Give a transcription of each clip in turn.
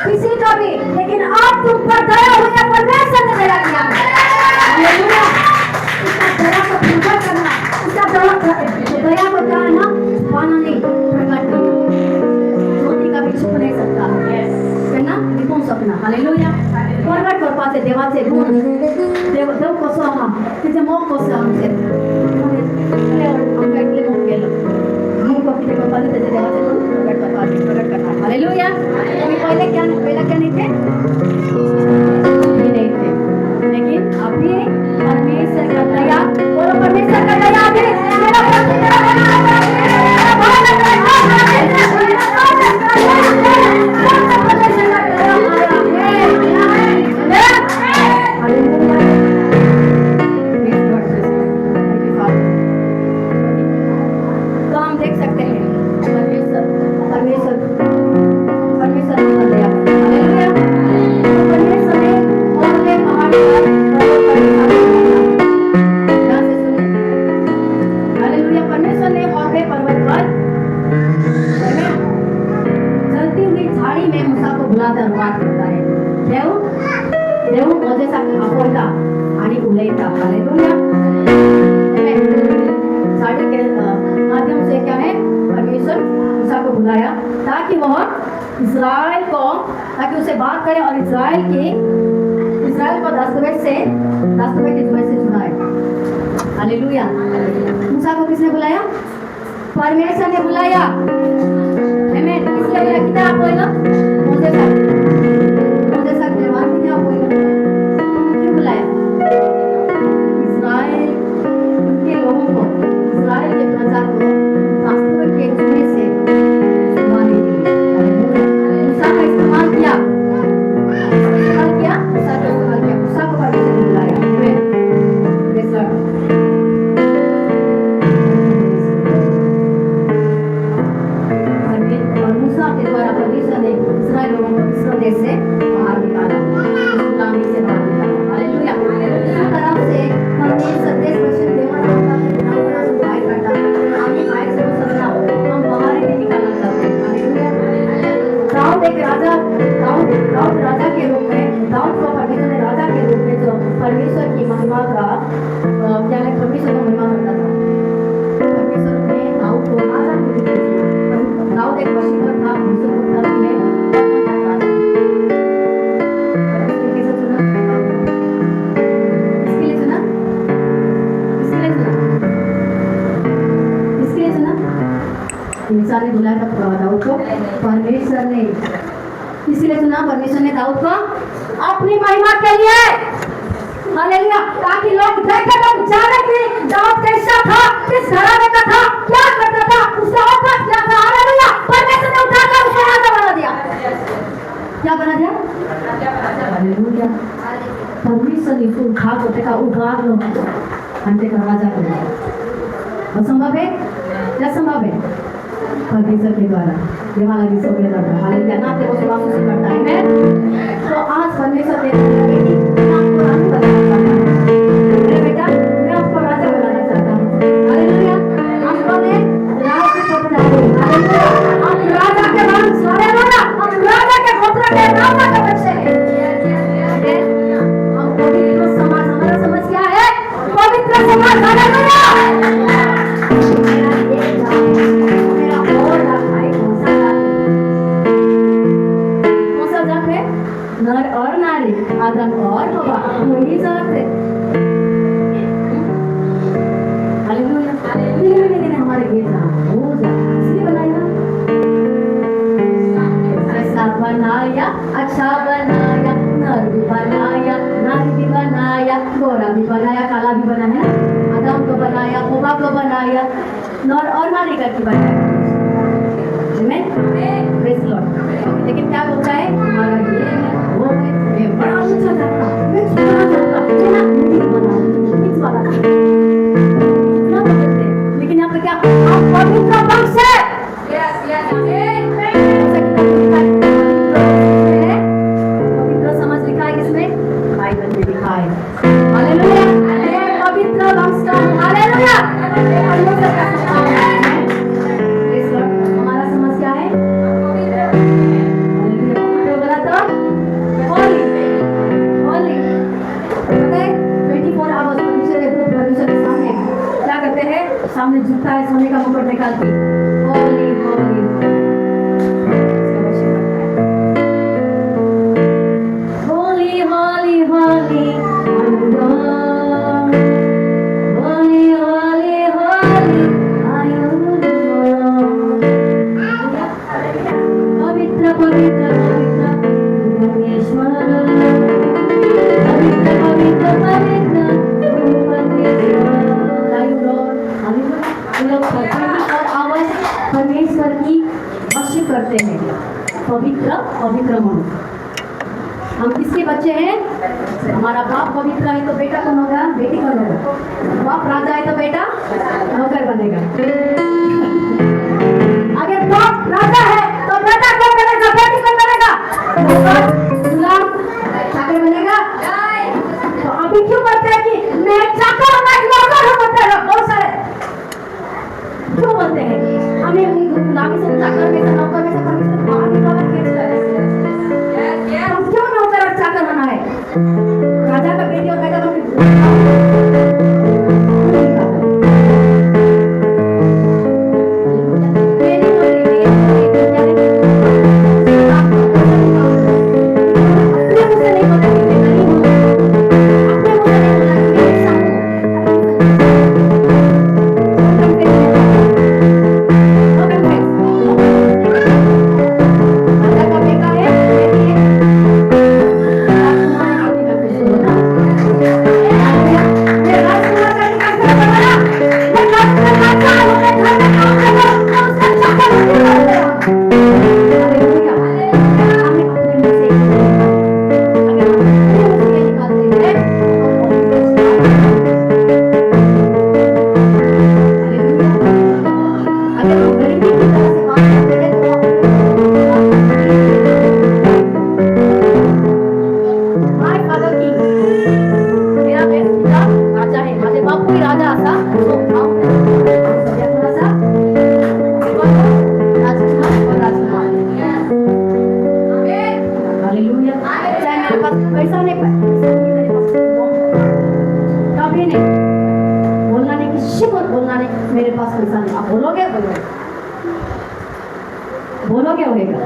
किसी का भी, लेकिन आज तुम पर दया हुई है, परमेश्वर ने दया किया है। हालेलुया। इसका दया को पूजा करना, इसका दया को क्या है ना, छुपाना नहीं, प्रकट करना। ज्योति का भी छुप नहीं सकता है ना, दिखून सकना। हालेलुया। प्रकट कर पाते देवाचे गुण, देव कसं हा तिचे मग कसं आमचे आमच्या इथले मग गेलं मग कपिते करपाते त्याचे देवाचे गुण प्रकट करणार। हालेलुया। तुम्ही पहिला क्या नहीं थे, नहीं थे, लेकिन अभी परमेश्वर का दया, बोलो परमेश्वर का दया अभी मेरा इस्राएल को दस्तवेज की जुए से छुड़ाए। हालेलुया। मूसा को किसने बुलाया? परमेश्वर ने बुलाया। आमीन। किसने बुलाया? कितना आप बोलो? मोसेस ने बात किया आप बोलो। क्यों बुलाया? इस्राएल के लोगों को, इस्राएल के प्रजा को दस्तवेज के जुए से छुड़ाने के लिए। हालेलुया। मूसा का इस्तेमाल किया। इंसान ने बुलाया था दाऊद को, परमेश्वर ने इसलिए सुना, परमेश्वर ने दाऊद को अपनी महिमा के लिए, हालेलुया, ताकि लोग देखें तो जाने कि दाऊद कैसा था, किस घराने का था, क्या करता था, उसका औकात क्या था। हालेलुया। परमेश्वर ने उठाकर उसको राजा बना दिया। क्या बना दिया? हालेलुया। परमेश्वर ने उसको उठाकर देखा, उगार लो अंते का राजा कर दिया। असंभव है? क्या संभव है? परमेश्वर के द्वारा देवाला भी सब लेता है। हालेलुया। ना तेरे को सेवा से करता है। मैं तो आज परमेश्वर ने आपको राजा बनाना चाहता हूँ। मेरे बेटा, मैं आपको राजा बनाना चाहता हूँ। हालेलुया। हमको ने राजा को बनाया। हालेलुया। हम राजा के वंश, हालेलुया, हम राजा के गोत्र के राजा के बच्चे हैं। हम पवित्र समाज, हमारा समाज क्या है? पवित्र समाज। हालेलुया। नर और नारी, आदम और हवा, वही जात है। हालेलुया। हालेलुया। हमारे गीत हो जा, इसलिए बनाया, ऐसा बनाया, अच्छा बनाया, नर भी बनाया, नारी भी बनाया, गोरा भी बनाया, काला भी बनाया, आदम को बनाया, हवा को बनाया, नर और नारी करके बनाया। Praise Lord. लेकिन क्या होता है? हमारा ये है, वो है, मैं बड़ा ऊंचा जाता, मैं छोटा जाता, मैं ना नहीं बना, इस वाला कितना बोलते हैं, लेकिन यहाँ पे क्या? आप पवित्र वंश है। यस यस आमीन। पवित्र समाज लिखा है किसमें? बाइबल में लिखा है। हालेलुया। ये पवित्र वंश का, हालेलुया, हमारा समाज क्या है? तो गलत साल की होली होली होली होली होली होली होली होली पवित्र पवित्र पवित्र परमेश्वर पवित्र पवित्र पवित्र परमेश्वर लोग और आवाज परमेश्वर की वर्शिप करते हैं। पवित्र पवित्र मनु हम किसके बच्चे हैं? हमारा बाप पवित्र है तो बेटा कौन होगा? बेटी कौन होगा? बाप राजा है तो बेटा नौकर बनेगा। अगर बाप राजा है तो बेटा कौन बनेगा? बेटी कौन बनेगा? गुलाम चाकर बनेगा। तो अभी क्यों बोलते हैं कि मैं चाकर हूँ मैं नौकर हूँ? बोलते हैं बहुत सारे क्यों बोलते हैं? हमें गुलामी से चाकर में से नौकर में से परमेश्वर बाहर निकाल के भेजता है। हम क्यों नौकर और चाकर बना है? राजा का बेटी और बेटा का बेटी मेरे पास पैसा नहीं। आप बोलोगे बोलोगे होगा।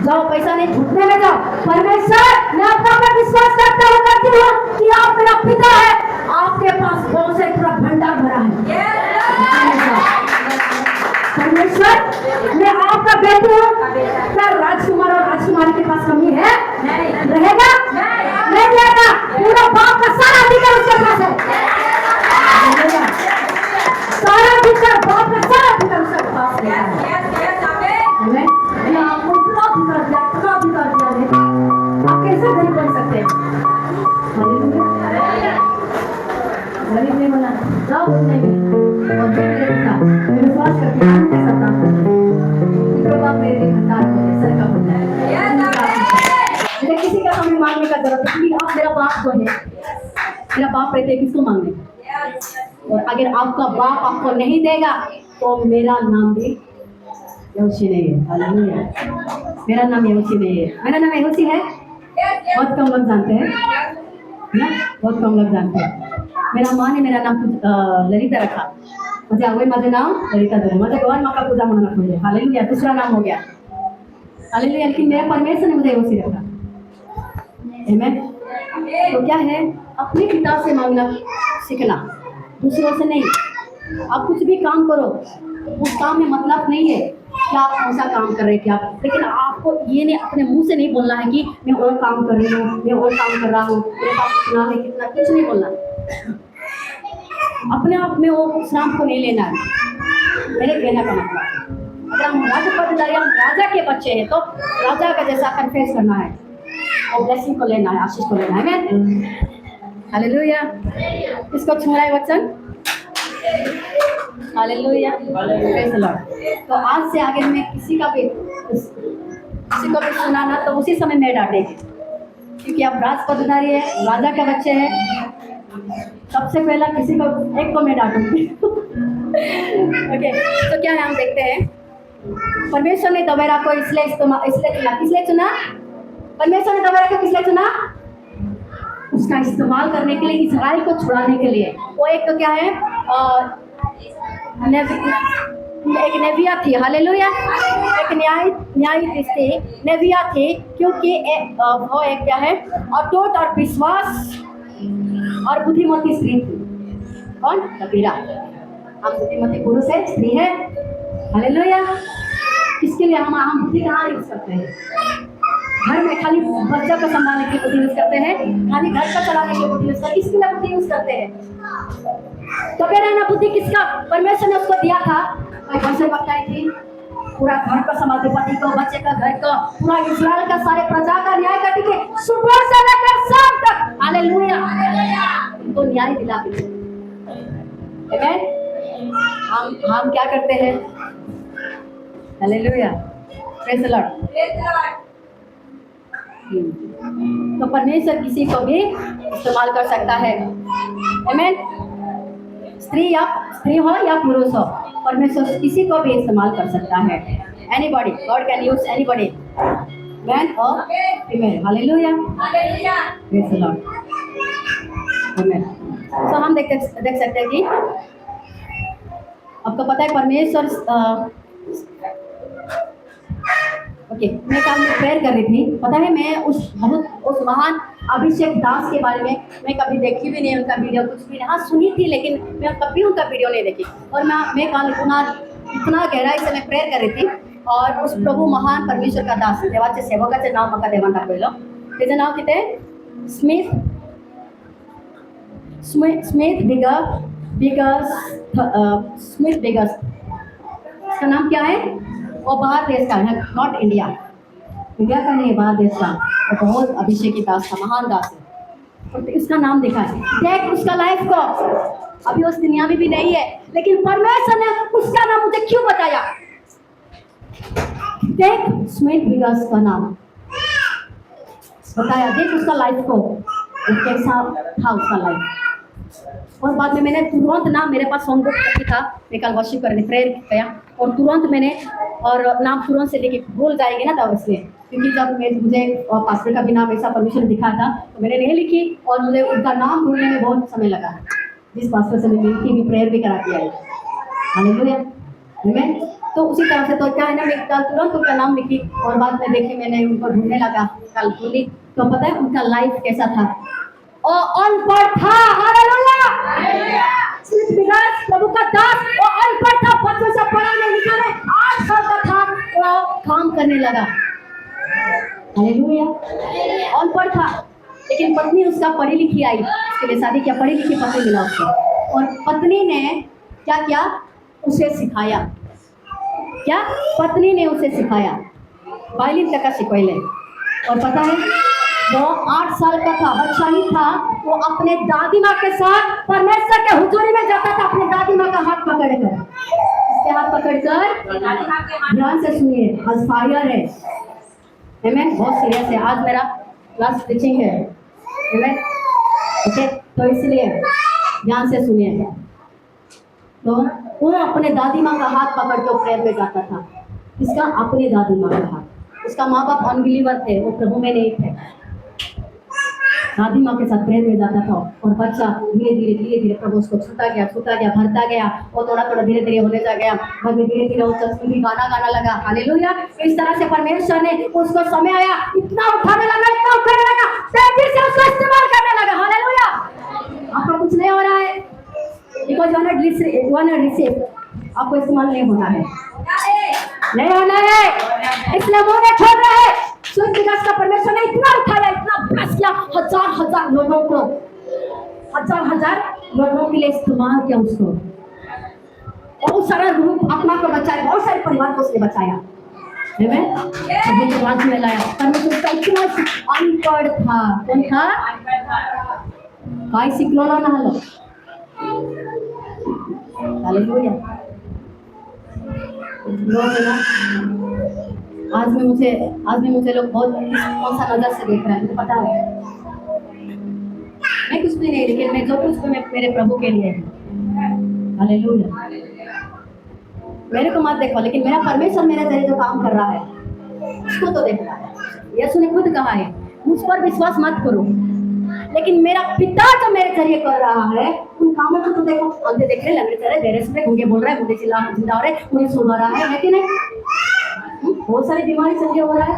जाओ पैसा नहीं घुटने में जाओ। परमेश्वर मैं आपका पर विश्वास करता हूँ करती हूँ कि आप मेरा पिता है। आपके पास बहुत से पूरा भंडार भरा है। परमेश्वर मैं आपका बेटी हूँ। क्या राजकुमार और राजकुमारी के पास कमी है? रहेगा नहीं रहेगा। पूरा बाप का सारा अधिकार उसके पास है। सारा अधिकार बाप का सारा अधिकार उसके पास है। मैं आपको इतना अधिकार दिया है। आप कैसे गरीब बन सकते हैं? गरीब नहीं बना जाओ नहीं और मैं विश्वास करती हूँ कैसा काम करते हैं। बाप मेरे भंडार को सर का भंडार है। मुझे किसी का हमें मांगने का जरूरत नहीं। आप मेरा बाप को है। मेरा बाप रहते किसको मांगने? और अगर आपका बाप आपको नहीं देगा तो मेरा नाम भी यहोशी नहीं है। हालेलुया। मेरा नाम यहोशी नहीं है। मेरा नाम यहोशी है। बहुत कम लोग जानते हैं ना, बहुत कम लोग जानते हैं। मेरा माँ ने मेरा नाम ललिता रखा। मुझे आवडे माझे नाव ललिता धरू। माझे गौर माँ का पूजा म्हणून रखा। हालेलुया। दूसरा नाम हो गया। हालेलुया। लेकिन मेरे परमेश्वर ने मुझे यहोशी रखा। आमीन। तो क्या है? अपने पिता से मांगना सीखना, दूसरों से नहीं। आप कुछ भी काम करो उस काम में मतलब नहीं है कि आप कौन सा काम कर रहे हैं क्या, लेकिन आपको ये नहीं अपने मुंह से नहीं बोलना है कि मैं और काम कर रही हूँ, मैं और काम कर रहा हूँ, मेरे पास कितना है कितना, कुछ नहीं बोलना। अपने आप में वो श्राप को नहीं लेना है। मेरे कहने का मतलब अगर हम राजा के बच्चे हैं तो राजा का जैसा कन्फेस करना है और ब्लेसिंग को लेना है, आशीष को लेना है। हालेलुया। इसको छू रहा है वचन। हालेलुया। Praise the Lord. तो आज से आगे मैं किसी को भी सुनाना तो उसी समय मैं डांटेगी, क्योंकि आप राजपदधारी है, राजा के बच्चे हैं। सबसे पहला किसी को एक को मैं डांटूंगी। ओके। तो क्या है हम देखते हैं। परमेश्वर ने तबेरा को इसलिए चुना। किसलिए चुना? परमेश्वर ने तबेरा को किसलिए चुना? उसका इस्तेमाल करने के लिए, इस्राएल को छुड़ाने के लिए। वो एक तो क्या है एक नेविया थी, हालेलुया। एक न्यायिक थी, नेविया थी, क्योंकि वो एक क्या है, अटूट और विश्वास और बुद्धिमती स्त्री थी। कौन? कबीरा। हम बुद्धिमती पुरुष है, स्त्री है, हालेलुया। इसके लिए हम बुद्धि कहाँ यूज करते हैं? घर में खाली बच्चा को संभालने के लिए बुद्धि यूज करते हैं, खाली घर का चलाने के लिए बुद्धि यूज करते हैं, इसके लिए बुद्धि यूज करते हैं। कबीरा ना बुद्धि किसका? परमेश्वर ने उसको दिया था। घर से बताई थी, पूरा घर को संभालते, पति को, बच्चे का, घर को, पूरा इस्राएल का सारे प्रजा का न्याय करती थी, सुबह से लेकर शाम तक, हालेलुया। उनको न्याय दिला के हम क्या करते हैं? Hallelujah, praise the Lord. तो परमेश्वर किसी को भी इस्तेमाल कर सकता है, आमीन। स्त्री हो या पुरुष हो, परमेश्वर किसी को भी इस्तेमाल कर सकता है। Anybody, God can use anybody, man और female, hallelujah, praise the Lord, amen. तो हम देख सकते हैं कि आपको पता है परमेश्वर ओके, मैं कल प्रेयर कर रही थी, पता है मैं उस महान अभिषेक दास के बारे में मैं कभी देखी भी नहीं, उनका वीडियो कुछ भी नहीं, हाँ सुनी थी, लेकिन मैं कभी उनका वीडियो नहीं देखी। और मैं कल इतना गहराई से मैं प्रेयर कर रही थी, और उस प्रभु महान परमेश्वर का दास देवाचे सेवकाचे नाव म्हाका देवान दाखयलो। तेजें नाव कितें? स्मिथ बिगस। इसका नाम क्या है? वो बाहर देश का है, नॉट इंडिया का नहीं, बाहर देश का। वो बहुत अभिषेकी दास था, महान दास है। और इसका नाम देखा है, देख उसका लाइफ को, अभी उस दुनिया में भी नहीं है, लेकिन परमेश्वर ने उसका नाम मुझे क्यों बताया? देख स्मिथ बिगस का नाम बताया, देख उसका लाइफ को, कैसा था उसका लाइफ। और बाद में मैंने तुरंत ना, मेरे पास सॉन्ग बुक था, मैं कल वर्शिप करने प्रेयर किया, और तुरंत मैंने, और नाम तुरंत से लेके भूल जाएंगे ना तब, इसलिए क्योंकि जब मुझे पास्टर का भी नाम ऐसा परमिशन दिखा था तो मैंने नहीं लिखी, और मुझे उनका नाम ढूंढने में बहुत समय लगा, जिस पास्टर से मैं मिलती भी प्रेयर भी करा के आई, हालेलुया, आमीन। तो उसी तरह से तो क्या है ना, मैं कल तुरंत उनका नाम लिखी, और बाद में देखी, मैंने उनको ढूंढने लगा, कल ढूंढी तो पता है उनका लाइफ कैसा था। और अनपढ़ था, हालेलुया, प्रभु का दास, वो अनपढ़ था, बच्चों से पढ़ा नहीं लिखा नहीं, 8 साल का था, वो काम करने लगा, हालेलुया। अनपढ़ था, लेकिन पत्नी उसका पढ़ी लिखी आई, उसके लिए शादी किया, पढ़ी लिखी पत्नी मिला उसको, और पत्नी ने क्या किया? उसे सिखाया। क्या? पत्नी ने उसे सिखाया, वायलिन तक का सिखाइले। और पता है वो 8 साल का था, बच्चा ही था, वो अपने दादी माँ के साथ परमेश्वर के हुजूरी में जाता था, अपने दादी माँ का हाथ पकड़कर, उसके हाथ पकड़कर, ध्यान से सुनिए, आज फायर है, आमीन, बहुत सीरियस है, आज मेरा लास्ट टीचिंग है, आमीन, ओके, तो इसलिए ध्यान से सुनिए। तो वो अपने दादी माँ का हाथ पकड़ के प्रेयर में जाता था, इसका अपने दादी माँ का हाथ, उसका माँ बाप अनबिलीवर थे, वो प्रभु में नहीं थे, दादी माँ के साथ प्रेयर में जाता था, और बच्चा धीरे धीरे प्रभु उसको छूता गया, भरता गया, और थोड़ा धीरे धीरे होने जा गया, बाद में धीरे धीरे वो चर्च में गाना लगा, हालेलुया। इस तरह से परमेश्वर ने उसको समय आया, इतना उठाने लगा, 33 से उसको इस्तेमाल करने लगा, हालेलुया। आपका कुछ नहीं हो रहा है, because you are not receive, आपको इस्तेमाल नहीं होना है, नहीं होना है, इसलिए मुंह नहीं छोड़ रहे हैं। स्मिथ बिगस का परमेश्वर ने इतना उठाया, इतना ब्लेस किया, हजार लोगों को, हजार लोगों के लिए इस्तेमाल किया उसको, बहुत सारा रूप आत्मा को बचाया, बहुत सारे परिवार को उसने बचाया, आमीन, सभी को राज में लाया। परमेश्वर का इतना अनपढ़ था, कौन था? काय सिखलो ना हलो, हालेलुया। लोग ना आज में मुझे लोग बहुत कौन सा नजर से देख रहे हैं, मुझे पता है, मैं कुछ भी नहीं, लेकिन मैं जो कुछ भी मैं मेरे प्रभु के लिए, हालेलुया। मेरे को मत देखो, लेकिन मेरा परमेश्वर मेरे जरिए जो काम कर रहा है उसको तो देखना है। यीशु ने खुद कहा है, मुझ पर विश्वास मत करो, लेकिन मेरा पिता जो मेरे जरिए कर रहा है उन कामों को तो देखो, अंधे देख रहे, लंगड़े चल रहे, बेरस में गूंगे बोल रहा है, बूढ़े चिल्ला जिंदा हो रहे, उन्हें सुना रहा है कि नहीं? बहुत सारी बीमारी संजय हो रहा है,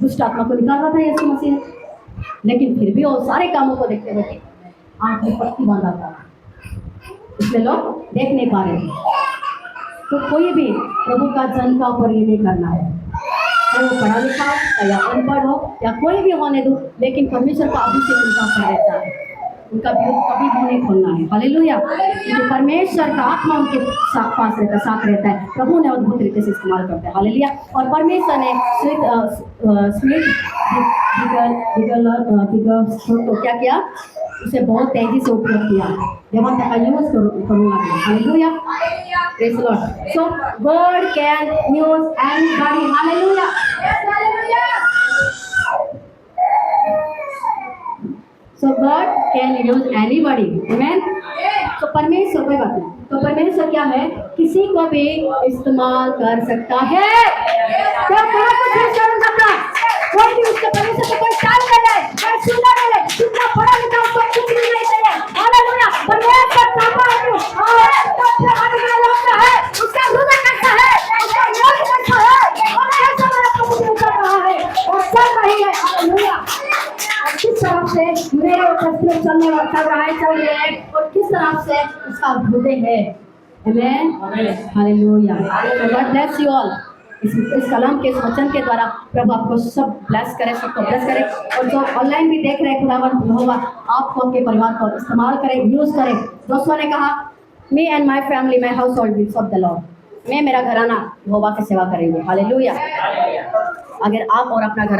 दुष्ट आत्मा को निकाल रहा था यीशु मसीह ने, लेकिन फिर भी वो सारे कामों को देखते हुए आंख में पट्टी बांधा था, इसलिए लोग देख नहीं पा रहे थे। तो कोई भी प्रभु का जन का ऊपर ये नहीं करना है, चाहे वो पढ़ा लिखा हो या अनपढ़ हो या कोई भी होने दो, लेकिन परमेश्वर का अभिषेक उनका ऊपर रहता है, उनका विरोध कभी भी नहीं खोलना है। हालेलुया। क्योंकि परमेश्वर का आत्मा उनके पास रहता, साथ रहता है, प्रभु ने अद्भुत तरीके से इस्तेमाल करता है। हालेलुया। और परमेश्वर ने तो क्या किया, उसे बहुत तेजी से उपयोग किया, जब तक यूज करूँगा। Hallelujah. Praise the Lord. So God can use anybody. Hallelujah. Yes, hallelujah. So God can use anybody. Amen. तो परमेश्वर कोई बात नहीं, तो परमेश्वर क्या है, किसी को भी इस्तेमाल कर सकता है। क्या करा कुछ यूज कर सकता है, कोई भी उसके परमेश्वर से कोई चाल कर ले, कोई सुनना नहीं ले, जितना पढ़ा लिखा उसको कुछ भी नहीं चाहिए। हालेलुया। परमेश्वर कामा है, उसका हृदय कैसा है, उसका योग कैसा है, और ऐसा मेरा प्रभु कर रहा है और चल रही है। हालेलुया। किस तरफ से मेरे ऊपर चलने वाला चल रहा है, चल रहा है, और किस तरफ से उसका हृदय है। Amen. Hallelujah. God bless you all. इस कलाम के, इस वचन के द्वारा प्रभु आपको सब ब्लेस करे, सबको ब्लेस करे। और जो ऑनलाइन भी देख रहे हैं, खुदावन यहोवा आपको, आपके परिवार को इस्तेमाल करें, यूज करें। दोस्तों ने कहा, me and my family, my household will serve the lord. मैं, मेरा घराना यहोवा की सेवा करेंगे। हालेलुया। अगर आप और अपना घर